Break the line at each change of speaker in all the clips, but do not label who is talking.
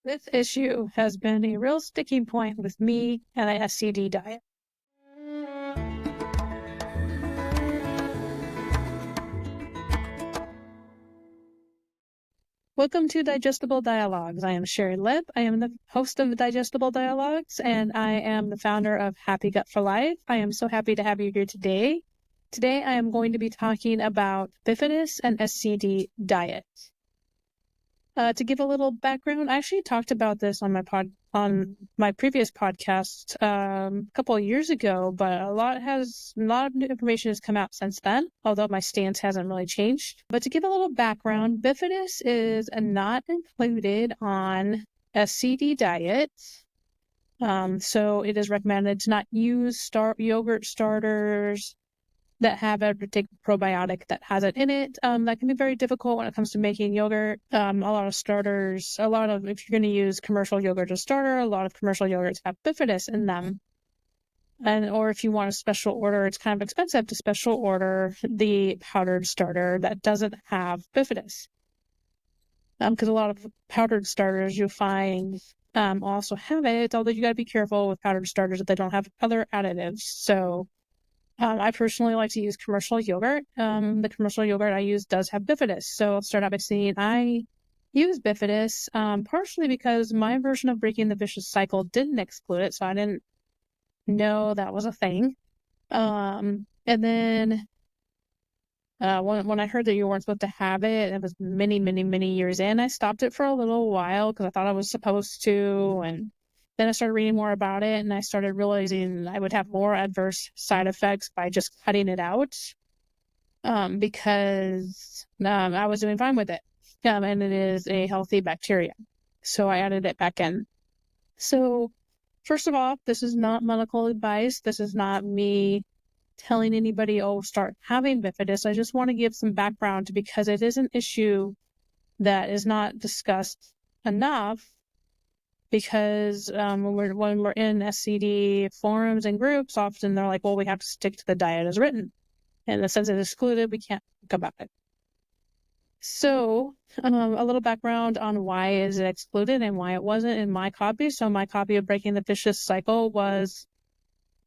This issue has been a real sticking point with me and the SCD diet. Welcome to Digestible Dialogues. I am Sherry Lipp. I am the host of Digestible Dialogues, and I am the founder of Happy Gut for Life. I am so happy to have you here today. Today, I am going to be talking about Bifidus and SCD Diet. To give a little background, I actually talked about this on my previous podcast a couple of years ago, but a lot of new information has come out since then, although my stance hasn't really changed. But to give a little background, Bifidus is not included on SCD Diet. So it is recommended to not use yogurt starters that have a particular probiotic that has it in it. That can be very difficult when it comes to making yogurt. If you're going to use commercial yogurt as starter, a lot of commercial yogurts have Bifidus in them. Or if you want a special order, it's kind of expensive to special order the powdered starter that doesn't have Bifidus. Because a lot of powdered starters you'll find also have it, although you got to be careful with powdered starters that they don't have other additives. So I personally like to use commercial yogurt. The commercial yogurt I use does have Bifidus. So I'll start out by saying I use Bifidus partially because my version of breaking the vicious cycle didn't exclude it, so I didn't know that was a thing. And then when I heard that you weren't supposed to have it, it was many, many, many years in, I stopped it for a little while because I thought I was supposed to, and then I started reading more about it, and I started realizing I would have more adverse side effects by just cutting it out because I was doing fine with it. And it is a healthy bacteria. So I added it back in. So first of all, this is not medical advice. This is not me telling anybody, oh, start having Bifidus. I just want to give some background because it is an issue that is not discussed enough. Because when we're in SCD forums and groups, often they're like, well, we have to stick to the diet as written. And since it's excluded, we can't talk about it. So a little background on why is it excluded and why it wasn't in my copy. So my copy of Breaking the Vicious Cycle was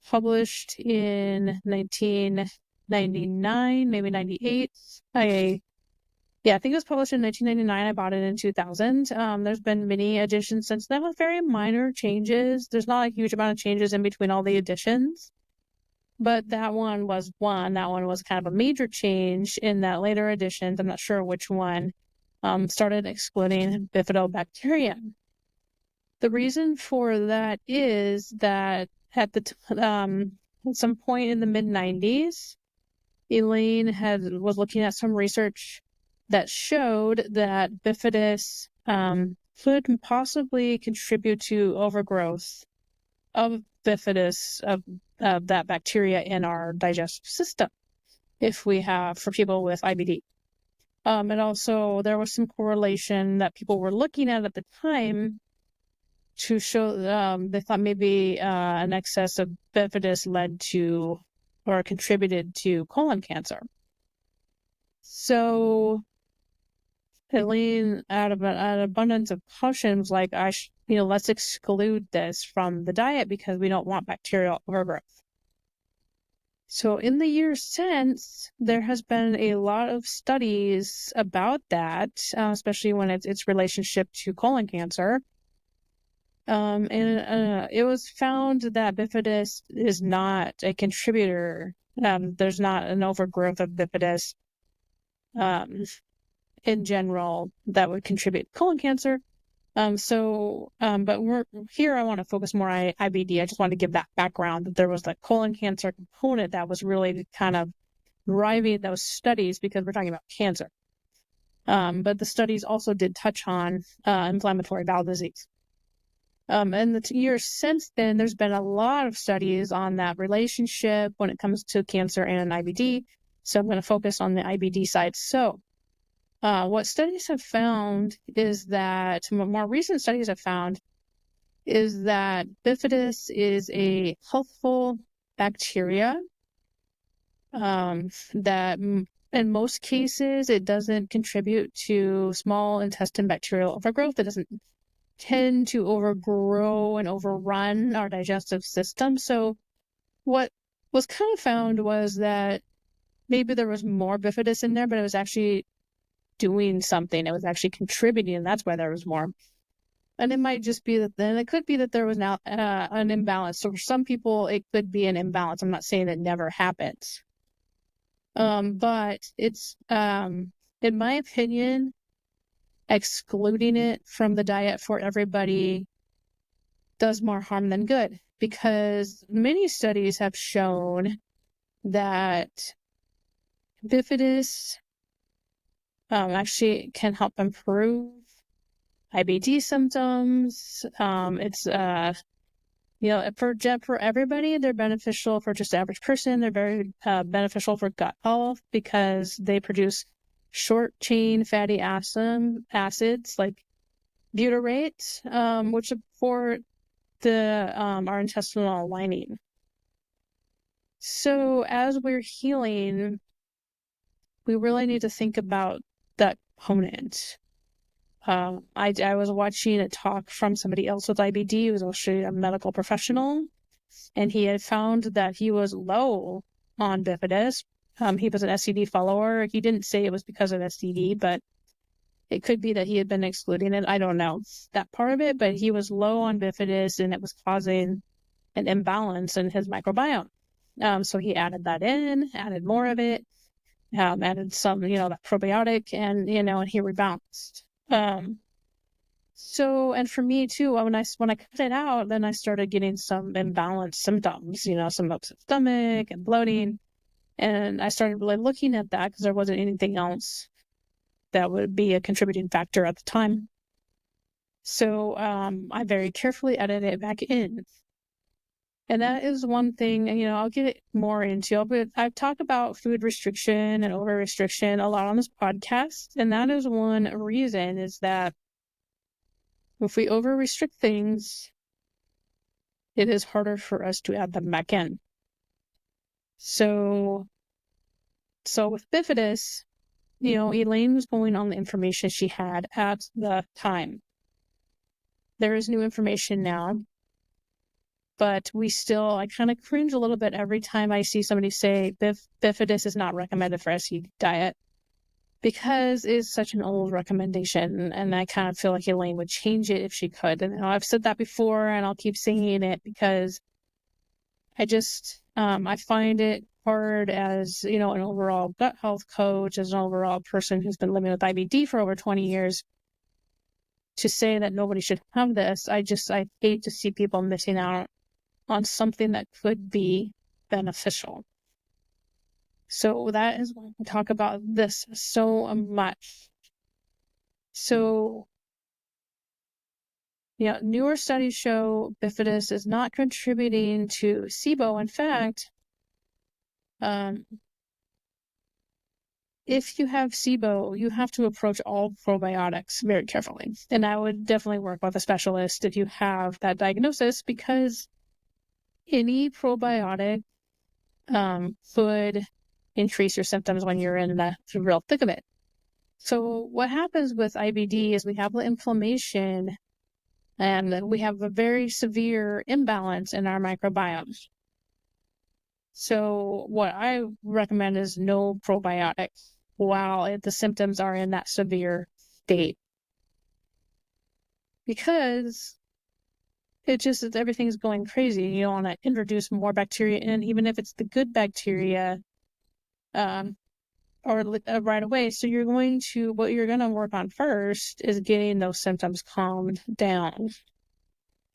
published in 1999, maybe 98. I think it was published in 1999. I bought it in 2000. There's been many editions since then with very minor changes. There's not a huge amount of changes in between all the editions. But that one was one. That one was kind of a major change in that later editions. I'm not sure which one started excluding bifidobacterium. The reason for that is that at some point in the mid-90s, Elaine was looking at some research that showed that Bifidus could possibly contribute to overgrowth of Bifidus, of that bacteria in our digestive system, for people with IBD. And also, there was some correlation that people were looking at the time to show they thought maybe an excess of Bifidus led to or contributed to colon cancer. So Helene, out of an abundance of caution, was like, let's exclude this from the diet because we don't want bacterial overgrowth. So in the years since, there has been a lot of studies about that, especially when its relationship to colon cancer. It was found that Bifidus is not a contributor. There's not an overgrowth of Bifidus in general that would contribute to colon cancer. But we're here. I want to focus more on IBD. I just wanted to give that background that there was that colon cancer component that was really kind of driving those studies because we're talking about cancer. But the studies also did touch on inflammatory bowel disease. In the years since then, there's been a lot of studies on that relationship when it comes to cancer and IBD. So I'm going to focus on the IBD side. So what studies have found is that, more recent studies have found, is that Bifidus is a healthful bacteria that in most cases it doesn't contribute to small intestine bacterial overgrowth. It doesn't tend to overgrow and overrun our digestive system. So what was kind of found was that maybe there was more bifidus in there, but it was actually doing something. It was actually contributing, and that's why there was more. And it might just be that then it could be that there was now an imbalance. So for some people, it could be an imbalance. I'm not saying it never happens. But it's, in my opinion, excluding it from the diet for everybody does more harm than good, because many studies have shown that bifidus actually can help improve IBD symptoms. It's for everybody, they're beneficial. For just the average person, they're very beneficial for gut health, because they produce short chain fatty acids like butyrate, which support our intestinal lining. So as we're healing, we really need to think about that component. I was watching a talk from somebody else with IBD, who was actually a medical professional, and he had found that he was low on bifidus. He was an SCD follower. He didn't say it was because of SCD, but it could be that he had been excluding it. I don't know that part of it, but he was low on bifidus, and it was causing an imbalance in his microbiome. So he added that in, added more of it, added some, that probiotic, and he rebalanced. So, and for me too, when I cut it out, then I started getting some imbalanced symptoms, some upset stomach and bloating. And I started really looking at that, because there wasn't anything else that would be a contributing factor at the time. So, I very carefully edited it back in. And that is one thing, I'll get more into, but I've talked about food restriction and over restriction a lot on this podcast. And that is one reason, is that if we over restrict things, it is harder for us to add them back in. So with bifidus, Elaine was going on the information she had at the time. There is new information now, but I kind of cringe a little bit every time I see somebody say bifidus is not recommended for SCD diet, because it's such an old recommendation, and I kind of feel like Elaine would change it if she could. And I've said that before, and I'll keep saying it, because I just, I find it hard as, an overall gut health coach, as an overall person who's been living with IBD for over 20 years, to say that nobody should have this. I hate to see people missing out on something that could be beneficial. So that is why we talk about this so much. So, newer studies show bifidus is not contributing to SIBO. In fact, if you have SIBO, you have to approach all probiotics very carefully. And I would definitely work with a specialist if you have that diagnosis, because any probiotic could increase your symptoms when you're in the real thick of it. So what happens with IBD is we have the inflammation, and we have a very severe imbalance in our microbiome. So what I recommend is no probiotics while the symptoms are in that severe state, because everything's going crazy. You don't want to introduce more bacteria in, even if it's the good bacteria, or right away. So what you're going to work on first is getting those symptoms calmed down.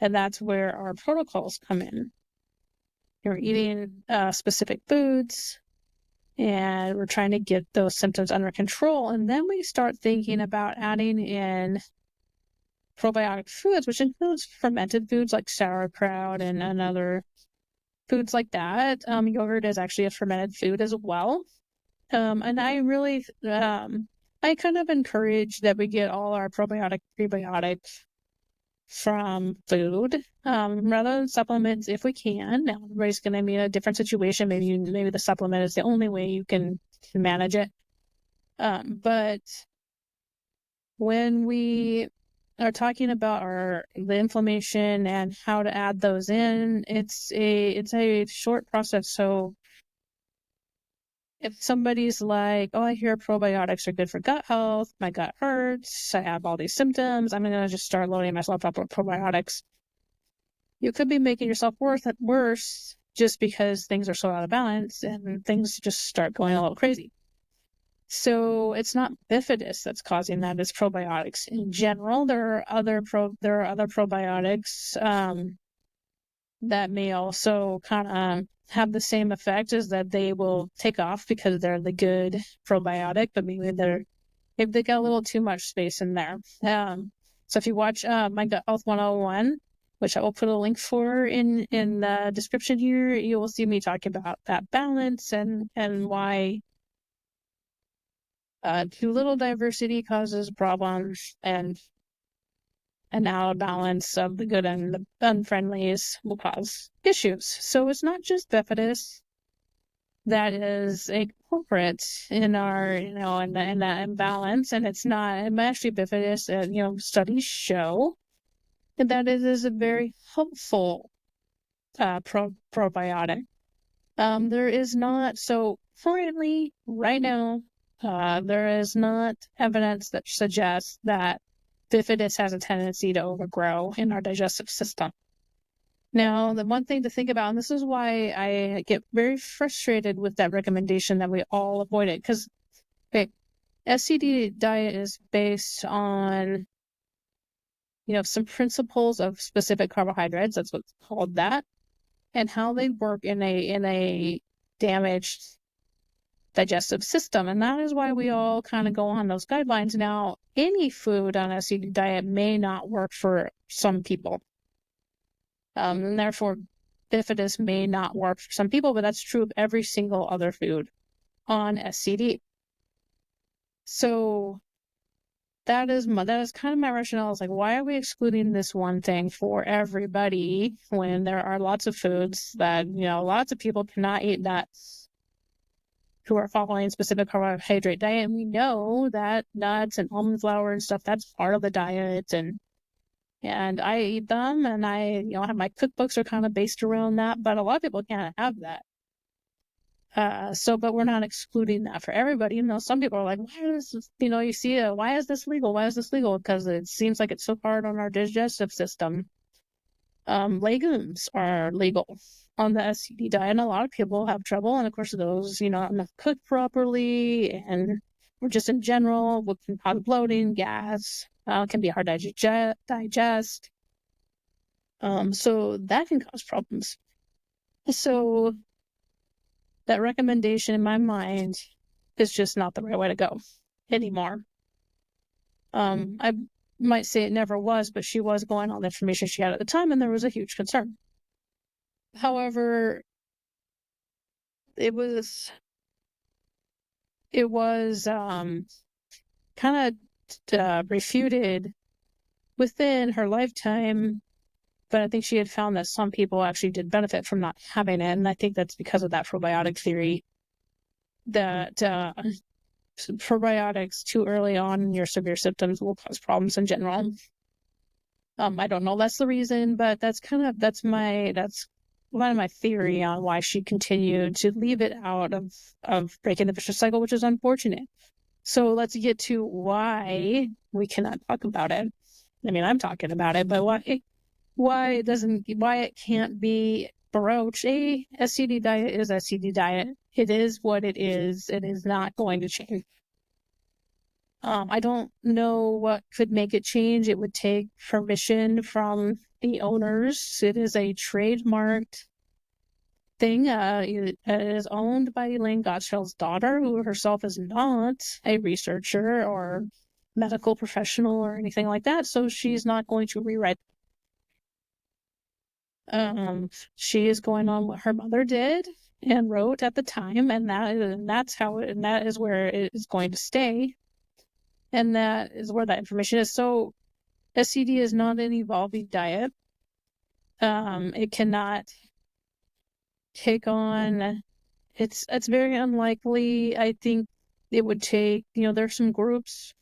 And that's where our protocols come in. You're eating specific foods, and we're trying to get those symptoms under control. And then we start thinking about adding in probiotic foods, which includes fermented foods like sauerkraut and other foods like that. Yogurt is actually a fermented food as well. And I really, I kind of encourage that we get all our prebiotics from food, rather than supplements if we can. Now, everybody's going to be in a different situation. Maybe the supplement is the only way you can manage it. But when we are talking about the inflammation and how to add those in, it's a short process. So if somebody's like, oh, I hear probiotics are good for gut health, my gut hurts, I have all these symptoms, I'm gonna just start loading myself up with probiotics. You could be making yourself worse just because things are so out of balance and things just start going a little crazy. So it's not bifidus that's causing that, it's probiotics. In general, there are other probiotics that may also kind of have the same effect, as that they will take off because they're the good probiotic, but maybe they got a little too much space in there. So if you watch my Gut Health 101, which I will put a link for in the description here, you will see me talking about that balance and why too little diversity causes problems, and an out of balance of the good and the unfriendlies will cause issues. So it's not just bifidus that is a culprit in our, in that imbalance, and it's actually bifidus. Studies show that it is a very helpful probiotic. There is not, so currently, right now, there is not evidence that suggests that bifidus has a tendency to overgrow in our digestive system. Now, the one thing to think about, and this is why I get very frustrated with that recommendation that we all avoid it, because SCD diet is based on, some principles of specific carbohydrates. That's what's called that, and how they work in a damaged digestive system. And that is why we all kind of go on those guidelines. Now, any food on SCD diet may not work for some people. And therefore, bifidus may not work for some people, but that's true of every single other food on SCD. So that is kind of my rationale. Is like, why are we excluding this one thing for everybody when there are lots of foods that, lots of people cannot eat nuts who are following specific carbohydrate diet. And we know that nuts and almond flour and stuff, that's part of the diet. And I eat them, and I, have my cookbooks are kind of based around that, but a lot of people can't have that. But we're not excluding that for everybody. Some people are like, why is this, you see, why is this legal? Why is this legal? Because it seems like it's so hard on our digestive system. Legumes are legal on the SCD diet, and a lot of people have trouble. And of course, those, not cooked properly, or just in general, what can cause bloating, gas, can be hard to digest. So that can cause problems. So that recommendation in my mind is just not the right way to go anymore. I might say it never was, but she was going on the information she had at the time, and there was a huge concern. However, it was kind of refuted within her lifetime, but I think she had found that some people actually did benefit from not having it, and I think that's because of that probiotic theory, that probiotics too early on in your severe symptoms will cause problems in general. I don't know that's the reason, but that's one of my theory on why she continued to leave it out of breaking the vicious cycle, which is unfortunate. So let's get to why we cannot talk about it. I mean, I'm talking about it, but why it can't be broached. SCD diet is SCD diet. It is what it is. It is not going to change. I don't know what could make it change. It would take permission from the owners. It is a trademarked thing. It is owned by Elaine Gottschall's daughter, who herself is not a researcher or medical professional or anything like that. So she's not going to rewrite. She is going on what her mother did and wrote at the time, and that is where it is going to stay. And that is where that information is. So SCD is not an evolving diet. It cannot take on, it's very unlikely. I think it would take, there's some groups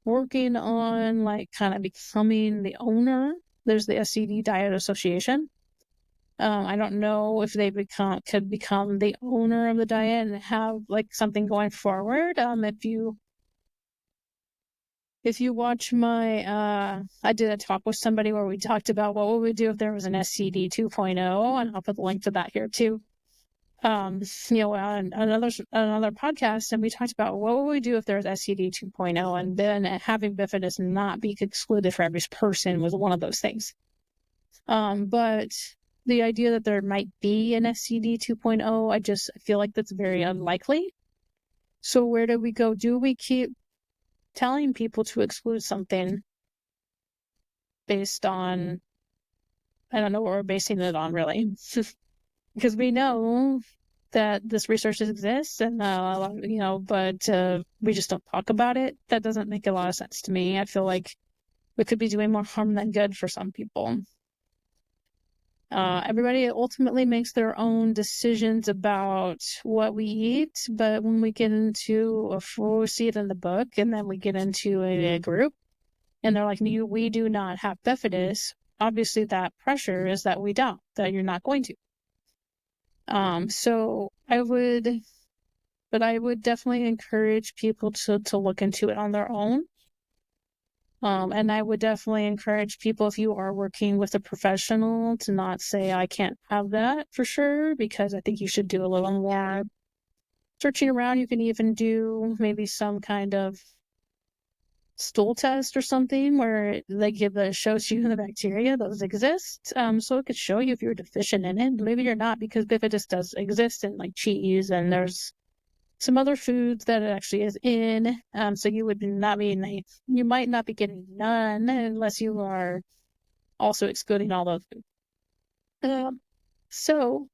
working on like kind of becoming the owner. There's the SCD Diet Association. I don't know if they could become the owner of the diet and have like something going forward. If you watch my, I did a talk with somebody where we talked about what would we do if there was an SCD 2.0, and I'll put the link to that here too. On another podcast, and we talked about what would we do if there was SCD 2.0, and then having Bifidus not be excluded for every person was one of those things. But the idea that there might be an SCD 2.0, I feel like that's very unlikely. So where do we go? Do we keep telling people to exclude something based on, I don't know what we're basing it on, really? Because we know that this research exists, and but we just don't talk about it. That doesn't make a lot of sense to me. I feel like we could be doing more harm than good for some people. Everybody ultimately makes their own decisions about what we eat, but when we get into we see it in the book, and then we get into a group, and they're like, we do not have Bifidus. Obviously, that pressure is that that you're not going to. So I would definitely encourage people to look into it on their own. And I would definitely encourage people, if you are working with a professional, to not say, I can't have that for sure, because I think you should do a little more searching around. You can even do maybe some kind of stool test or something where shows you the bacteria those exist. So it could show you if you're deficient in it. Maybe you're not, because Bifidus does exist in like cheese, and there's some other foods that it actually is in. So you might not be getting none unless you are also excluding all those foods. So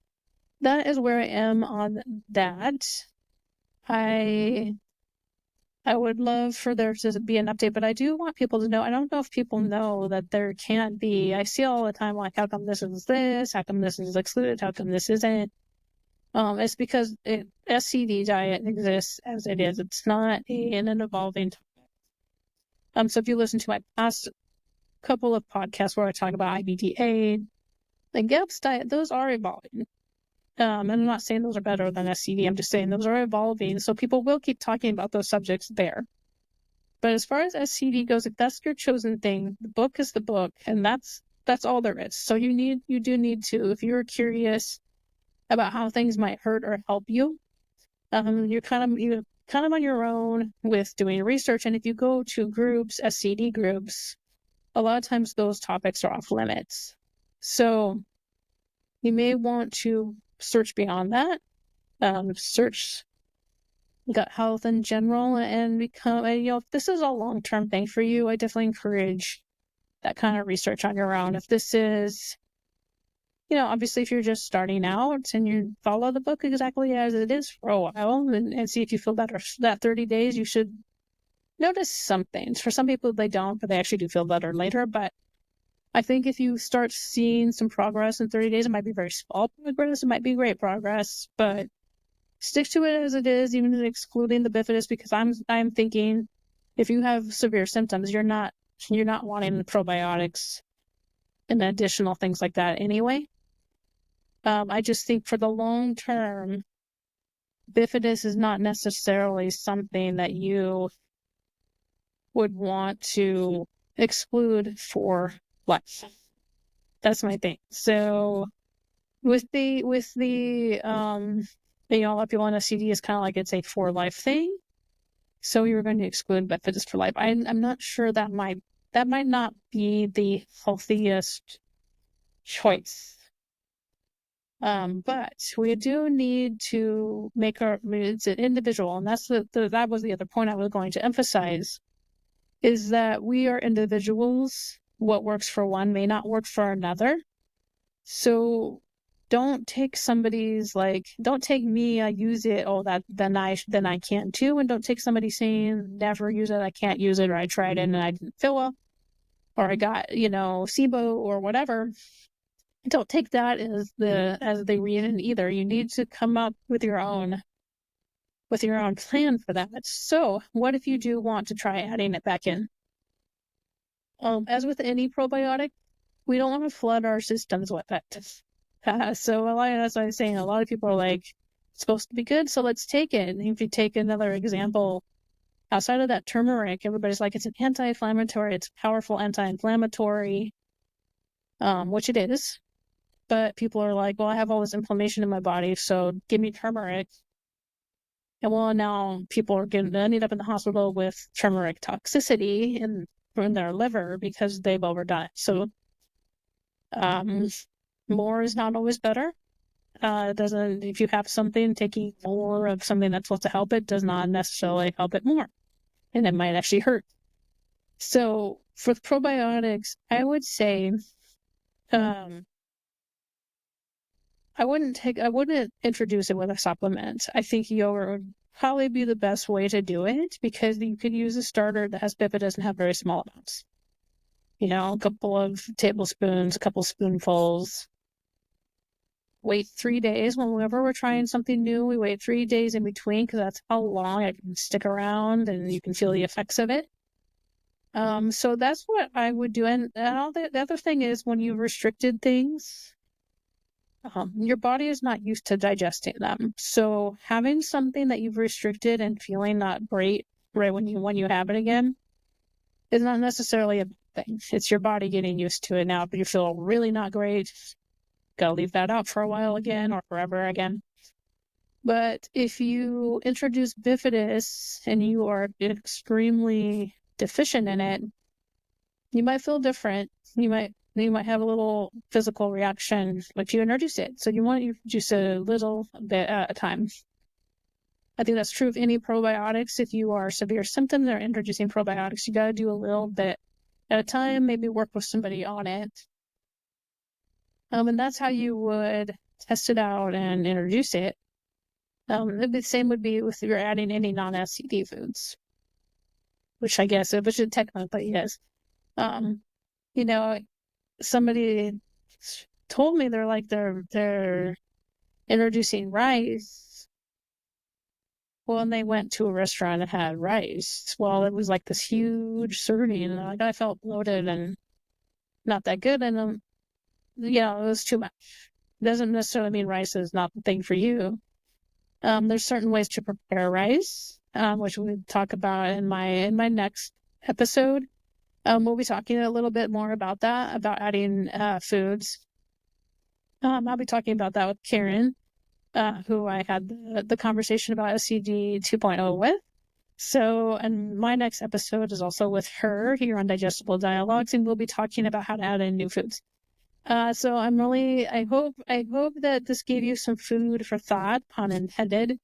that is where I am on that. I would love for there to be an update, but I do want people to know. I don't know if people know that there can't be. I see all the time, like, how come this is this? How come this is excluded? How come this isn't? It's because SCD diet exists as it is. It's not in an evolving topic. So if you listen to my past couple of podcasts where I talk about IBD, the GAPS diet, those are evolving. And I'm not saying those are better than SCD. I'm just saying those are evolving. So people will keep talking about those subjects there. But as far as SCD goes, if that's your chosen thing, the book is the book, and that's all there is. So you do need to, if you're curious about how things might hurt or help you, you're kind of on your own with doing research. And if you go to groups, SCD groups, a lot of times those topics are off limits. So you may want to search beyond that, search gut health in general, and become, if this is a long-term thing for you, I definitely encourage that kind of research on your own. If this is, obviously if you're just starting out and you follow the book exactly as it is for a while and see if you feel better, that 30 days, you should notice some things. For some people, they don't, but they actually do feel better later. But I think if you start seeing some progress in 30 days, it might be very small progress, it might be great progress, but stick to it as it is, even excluding the Bifidus, because I'm thinking if you have severe symptoms, you're not wanting the probiotics and additional things like that anyway. I just think for the long term, Bifidus is not necessarily something that you would want to exclude for life. That's my thing. So with the a lot of people on SCD is kind of like it's a for life thing. So you're going to exclude Bifidus for life. I'm not sure that might not be the healthiest choice. But we do need to make it's an individual, and that's that was the other point I was going to emphasize, is that we are individuals. What works for one may not work for another. So don't take don't take me, I use it, then I can't too, and don't take somebody saying never use it, I can't use it, or I tried it and I didn't feel well, or I got, SIBO or whatever. Don't take that as the reason either. You need to come up with your own with your own plan for that. So what if you do want to try adding it back in? As with any probiotic, we don't want to flood our systems with it. So as I was saying, a lot of people are like, it's supposed to be good, so let's take it. And if you take another example, outside of that turmeric, everybody's like, it's an anti-inflammatory, it's a powerful anti-inflammatory, which it is. But people are like, well, I have all this inflammation in my body, so give me turmeric. And well, now people are ending up in the hospital with turmeric toxicity in their liver because they've overdone it. So more is not always better. If you have something, taking more of something that's supposed to help it does not necessarily help it more. And it might actually hurt. So for probiotics, I would say, I wouldn't introduce it with a supplement. I think yogurt would probably be the best way to do it because you could use a starter that has bifidus and have very small amounts. A couple of tablespoons, a couple spoonfuls. Wait 3 days. Whenever we're trying something new, we wait 3 days in between because that's how long it can stick around and you can feel the effects of it. So that's what I would do. And all the other thing is when you've restricted things, your body is not used to digesting them. So having something that you've restricted and feeling not great right when you have it again is not necessarily a bad thing. It's your body getting used to it now, but you feel really not great. Gotta leave that out for a while again or forever again. But if you introduce bifidus and you are extremely deficient in it, you might feel different. You might have a little physical reaction if you introduce it. So you want to introduce a little bit at a time. I think that's true of any probiotics. If you are severe symptoms or introducing probiotics, you got to do a little bit at a time, maybe work with somebody on it. And that's how you would test it out and introduce it. The same would be if you're adding any non-SCD foods, which I guess, which is technically yes. Somebody told me they're introducing rice. Well, and they went to a restaurant and had rice. Well, it was like this huge serving, and I felt bloated and not that good. And it was too much. Doesn't necessarily mean rice is not the thing for you. There's certain ways to prepare rice, which we'll talk about in my next episode. We'll be talking a little bit more about that, about adding foods. I'll be talking about that with Karen, who I had the conversation about SCD 2.0 with. So, and my next episode is also with her here on Digestible Dialogues, and we'll be talking about how to add in new foods. So I hope that this gave you some food for thought, pun intended.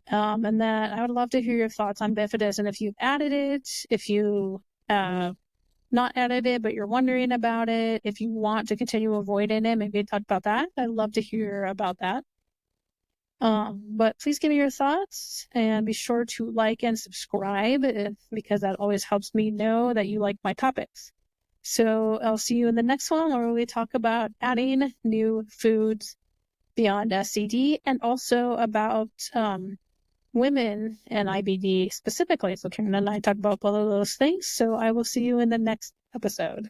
And that I would love to hear your thoughts on bifidus, and if you've added it, if you not added it, but you're wondering about it, if you want to continue avoiding it, maybe talk about that. I'd love to hear about that. But please give me your thoughts and be sure to like and subscribe because that always helps me know that you like my topics. So I'll see you in the next one where we talk about adding new foods beyond SCD and also about women and IBD specifically. So Karen and I talk about both of those things. So I will see you in the next episode.